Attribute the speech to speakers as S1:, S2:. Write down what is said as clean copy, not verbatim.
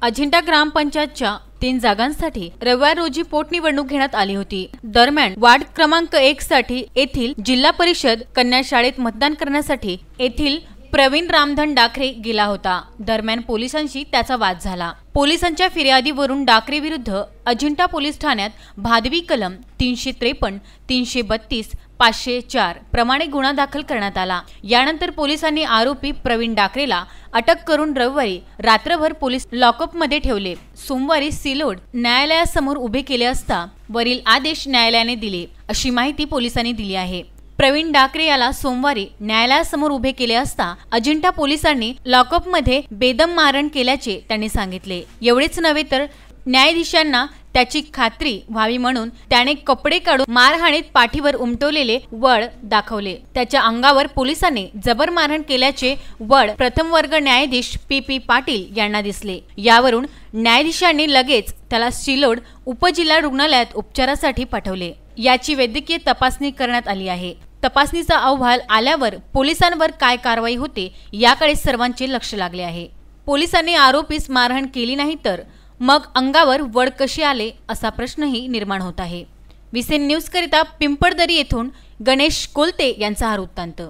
S1: अजिंठा ग्रामपंचायतच्या 3 जागांसाठी रविवार रोजी पोटनिवडणूक घेण्यात आली होती। दरम्यान वार्ड क्रमांक 1 साठी येथील जिल्हा परिषद कन्या शाळेत मतदान करण्यासाठी येथील प्रवीण रामधन डाकरे गेला होता। दरम्यान पोलिसांशी त्याचा वाद झाला। पोलिसांच्या फिर्यादीवरून डाकरे विरुद्ध अजिंठा पोलीस ठाण्यात भादवी कलम 353, 332, 504 प्रमाणे गुन्हा दाखल करण्यात आला। यानंतर पोलिसांनी आरोपी प्रवीण डाकरेला अटक करून रविवारी रात्रभर पोलीस लॉकअपमध्ये ठेवले। सोमवारी सिल्लोड न्यायालयासमोर उभे केले असता वरील आदेश न्यायालयाने दिले, अशी माहिती पोलिसांनी दिली आहे। प्रवीण डाकरे याला सोमवारी न्यायालयासमोर उभे केले असता अजिंठा पोलिसांनी लॉकअपमध्ये बेदम मारहाण केल्याचे त्यांनी सांगितले। एवढेच नव्हे तर न्यायाधीशांना त्याची खात्री व्हावी म्हणून त्याने कपडे काढून मारहाणीत पाठीवर उमटवलेले वळ दाखवले। त्याच्या अंगावर पोलिसांनी जबर मारहाण केल्याचे वळ प्रथम वर्ग न्यायाधीश पी पाटील यांना दिसले। यावरून न्यायाधीशांनी लगेच त्याला सिल्लोड उपजिल्हा रुग्णालयात उपचारासाठी पाठवले। याची वैद्यकीय तपासणी करण्यात आली आहे। तपासणीचा अहवाल आल्यावर पोलिसांवर काय कारवाई होते याकडे सर्वांचे लक्ष लागले आहे। पोलिसांनी आरोपीस मारहाण केली नाही तर मग अंगावर वळ कशी आले असा प्रश्नही निर्माण होत आहे। विसेन न्यूज करिता पिंपळदरी येथून गणेश कोलते यांचा हा वृत्तांत।